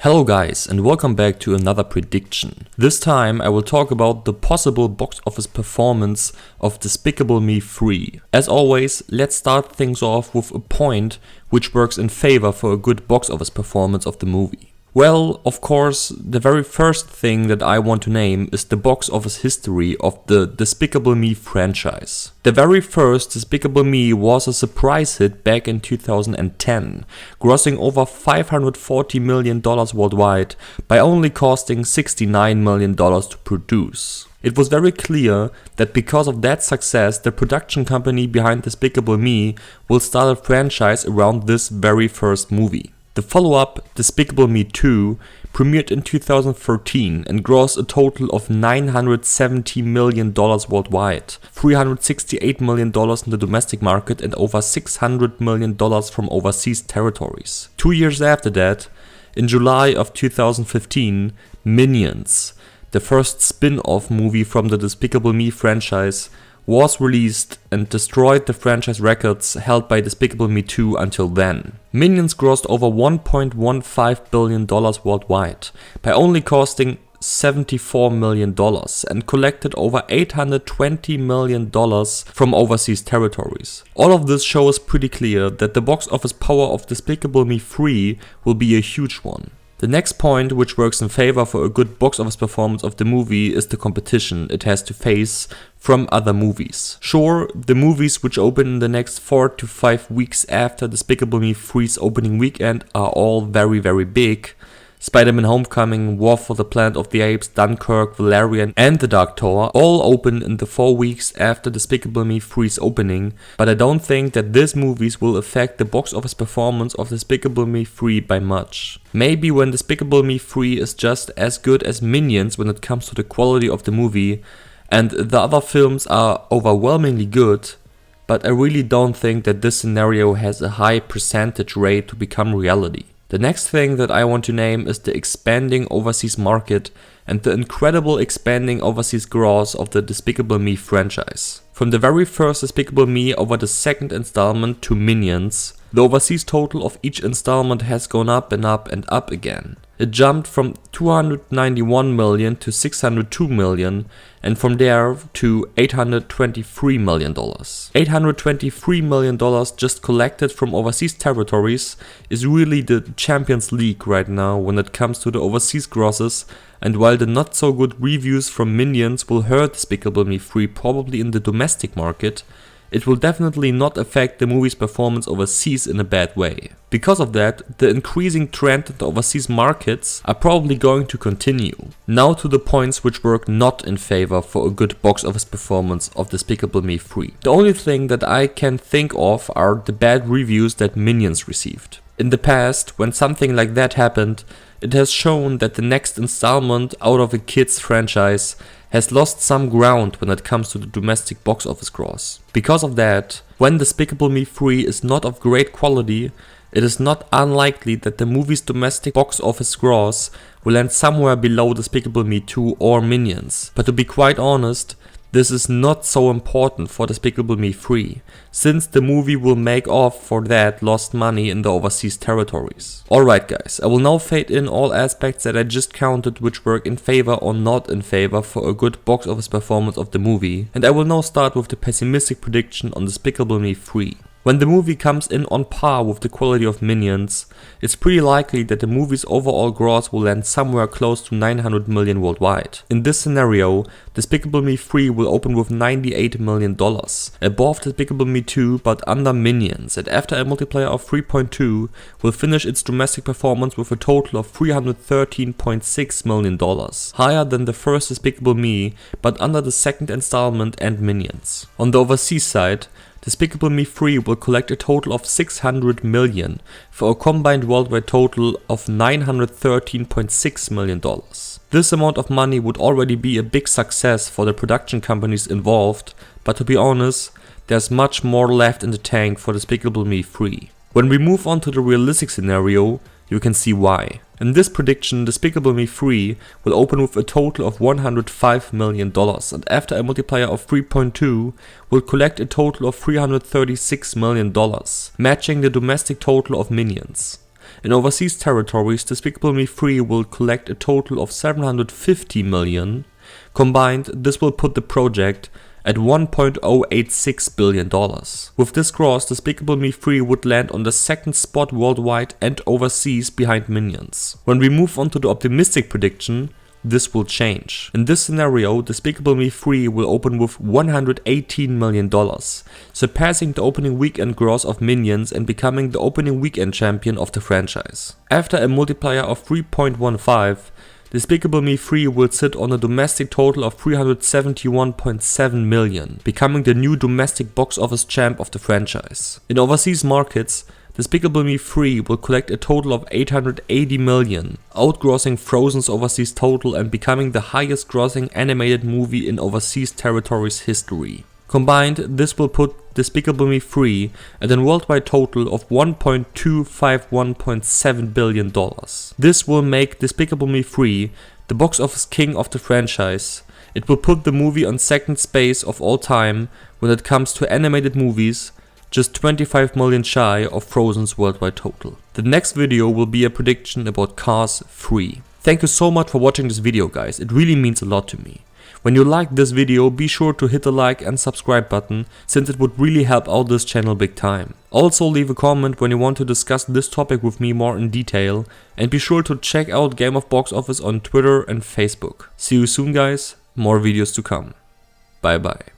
Hello guys and welcome back to another prediction. This time I will talk about the possible box office performance of Despicable Me 3. As always, let's start things off with a point which works in favor for a good box office performance of the movie. Well, of course, the very first thing that I want to name is the box office history of the Despicable Me franchise. The very first Despicable Me was a surprise hit back in 2010, grossing over $540 million worldwide by only costing $69 million to produce. It was very clear that because of that success, the production company behind Despicable Me will start a franchise around this very first movie. The follow-up, Despicable Me 2, premiered in 2013 and grossed a total of $970 million worldwide, $368 million in the domestic market and over $600 million from overseas territories. 2 years after that, in July of 2015, Minions, the first spin-off movie from the Despicable Me franchise, was released and destroyed the franchise records held by Despicable Me 2 until then. Minions grossed over $1.15 billion worldwide by only costing $74 million and collected over $820 million from overseas territories. All of this shows pretty clear that the box office power of Despicable Me 3 will be a huge one. The next point which works in favor for a good box office performance of the movie is the competition it has to face from other movies. Sure, the movies which open in the next 4 to 5 weeks after Despicable Me 3's opening weekend are all very big. Spider-Man Homecoming, War for the Planet of the Apes, Dunkirk, Valerian and The Dark Tower all open in the 4 weeks after Despicable Me 3's opening, but I don't think that these movies will affect the box office performance of Despicable Me 3 by much. Maybe when Despicable Me 3 is just as good as Minions when it comes to the quality of the movie, and the other films are overwhelmingly good, but I really don't think that this scenario has a high percentage rate to become reality. The next thing that I want to name is the expanding overseas market and the incredible expanding overseas gross of the Despicable Me franchise. From the very first Despicable Me over the second installment to Minions, the overseas total of each installment has gone up and up and up again. It jumped from $291 million to $602 million and from there to $823 million. $823 million just collected from overseas territories is really the Champions League right now when it comes to the overseas grosses, and while the not so good reviews from Minions will hurt Despicable Me 3 probably in the domestic market, it will definitely not affect the movie's performance overseas in a bad way. Because of that, the increasing trend in the overseas markets are probably going to continue. Now to the points which work not in favor for a good box office performance of Despicable Me 3. The only thing that I can think of are the bad reviews that Minions received. In the past, when something like that happened, it has shown that the next installment out of a kids franchise has lost some ground when it comes to the domestic box office gross. Because of that, when Despicable Me 3 is not of great quality, it is not unlikely that the movie's domestic box office gross will land somewhere below Despicable Me 2 or Minions. But to be quite honest, this is not so important for Despicable Me 3, since the movie will make off for that lost money in the overseas territories. Alright guys, I will now fade in all aspects that I just counted which work in favor or not in favor for a good box office performance of the movie, and I will now start with the pessimistic prediction on Despicable Me 3. When the movie comes in on par with the quality of Minions, it's pretty likely that the movie's overall gross will land somewhere close to $900 million worldwide. In this scenario, Despicable Me 3 will open with $98 million, above Despicable Me 2 but under Minions, and after a multiplier of 3.2 will finish its domestic performance with a total of $313.6 million, higher than the first Despicable Me but under the second installment and Minions. On the overseas side, Despicable Me 3 will collect a total of $600 million for a combined worldwide total of $913.6 million. This amount of money would already be a big success for the production companies involved, but to be honest, there's much more left in the tank for Despicable Me 3. When we move on to the realistic scenario, you can see why. In this prediction, Despicable Me 3 will open with a total of $105 million and after a multiplier of 3.2 will collect a total of $336 million, matching the domestic total of Minions. In overseas territories, Despicable Me 3 will collect a total of 750 million. Combined, this will put the project at $1.086 billion. With this gross, Despicable Me 3 would land on the second spot worldwide and overseas behind Minions. When we move on to the optimistic prediction, this will change. In this scenario, Despicable Me 3 will open with $118 million, surpassing the opening weekend gross of Minions and becoming the opening weekend champion of the franchise. After a multiplier of 3.15, Despicable Me 3 will sit on a domestic total of 371.7 million, becoming the new domestic box office champ of the franchise. In overseas markets, Despicable Me 3 will collect a total of 880 million, outgrossing Frozen's overseas total and becoming the highest grossing animated movie in overseas territories history. Combined, this will put Despicable Me 3 at a worldwide total of $1.251.7 billion. This will make Despicable Me 3 the box office king of the franchise. It will put the movie on second space of all time when it comes to animated movies, just 25 million shy of Frozen's worldwide total. The next video will be a prediction about Cars 3. Thank you so much for watching this video, guys, it really means a lot to me. When you liked this video, be sure to hit the like and subscribe button, since it would really help out this channel big time. Also leave a comment when you want to discuss this topic with me more in detail, and be sure to check out Game of Box Office on Twitter and Facebook. See you soon, guys, more videos to come. Bye bye.